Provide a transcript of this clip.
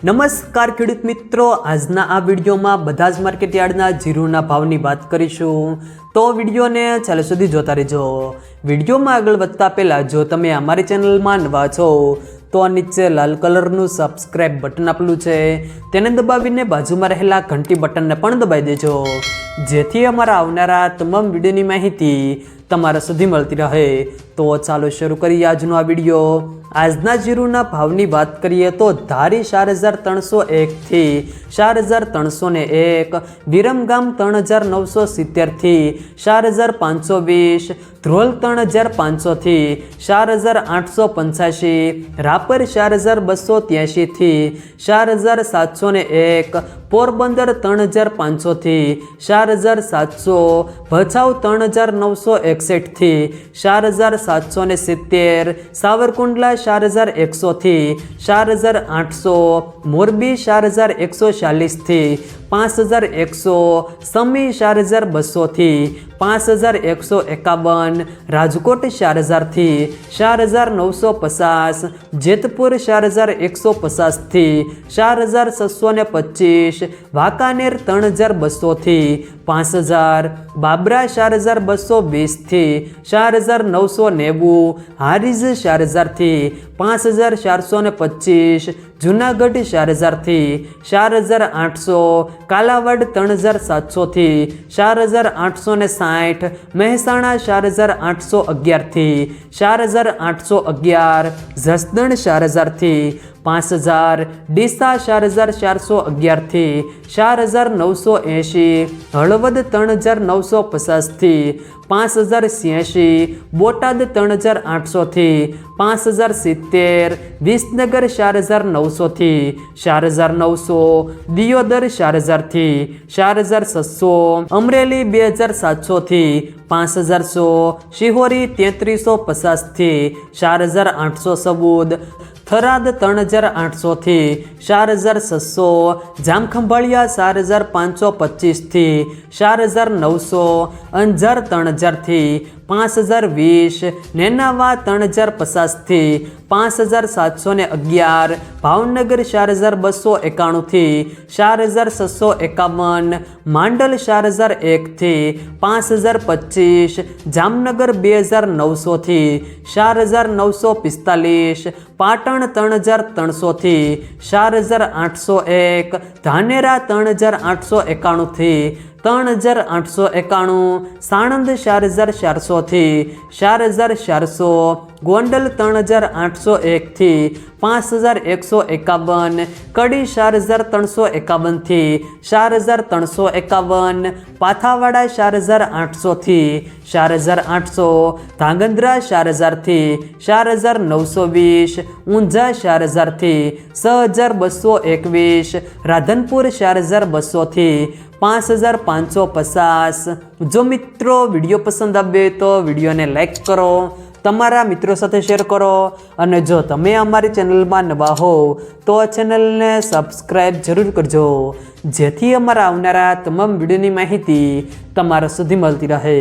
નમસ્કાર ખેડૂત મિત્રો, આજના આ વિડીયોમાં બધા જ માર્કેટયાર્ડના જીરુના ભાવની વાત કરીશું, તો વિડીયોને છેલ્લે સુધી જોતા રહેજો। વિડીયોમાં આગળ વધતા પહેલાં જો તમે અમારી ચેનલમાં નવા છો તો નીચે લાલ કલરનું સબસ્ક્રાઇબ બટન આપેલું છે, તેને દબાવીને બાજુમાં રહેલા ઘંટી બટનને પણ દબાવી દેજો, જેથી અમારા આવનારા તમામ વિડીયોની માહિતી તમારા સુધી મળતી રહે। તો ચાલો શરૂ કરીએ આજનો આ વિડીયો। આજના જીરુના ભાવની વાત કરીએ તો ધારી 4301 થી 4301, વિરમગામ 3970 થી 4520, ધ્રોલ 3500 થી 4885, રાપર 4283 થી 4701, પોરબંદર 3500 થી 4700, ભચાઉ 3961 થી 4770, સાવરકુંડલા 4100 થી 4800, મોરબી 4140 થી 5100, સમી 4200 થી 5151, રાજકોટ 4000 થી 4950, જેતપુર 4150 થી 4625, વાંકાનેર 3200 થી 5000, બાબરા 4220 થી 4990, હારીજ 4000 થી 5425, જુનાગઢ 4000 થી 4800, કાલાવાડ 3700 થી 4860, મહેસાણા 4811 થી 4811, જસદણ 4000 થી 5000, ડીસા 4411 થી 4980, હળવદ 3950 થી 5086, બોટાદ 3800 થી 5070, વિસનગર 4900 થી 4900, દિયોદર 4000 થી 4600, અમરેલી 2700 થી 5100, શિહોરી 3350 થી 4814, થરાદ 3800 થી 4600, જામખંભાળિયા 4525 થી 4900, અંજાર 3000 થી 5020, નેનાવા 3050 થી 5711, ભાવનગર 4291 થી 4651, માંડલ 4001 થી 5025, જામનગર 2900 થી 4945, પાટણ 3300 થી 4801, ધાનેરા 3891 થી 3891, સાણંદ 4400 થી 4400, ગોંડલ 3801 થી 5151, કડી 4351 થી 4351, પાથાવાડા 4800 થી 4800, ધાંગધ્રા 4000 થી 4920, ઊંઝા 4000 થી 6221, રાધનપુર 4200 થી 5550। જો મિત્રો વિડીયો પસંદ આવે તો વિડીયોને લાઈક કરો, તમારા મિત્રો સાથે શેર કરો, અને જો તમે અમારી ચેનલમાં નવા હો તો ચેનલને સબસ્ક્રાઈબ જરૂર કરજો, જેથી અમારા આવનારા તમામ વિડીયોની માહિતી તમારા સુધી મળતી રહે।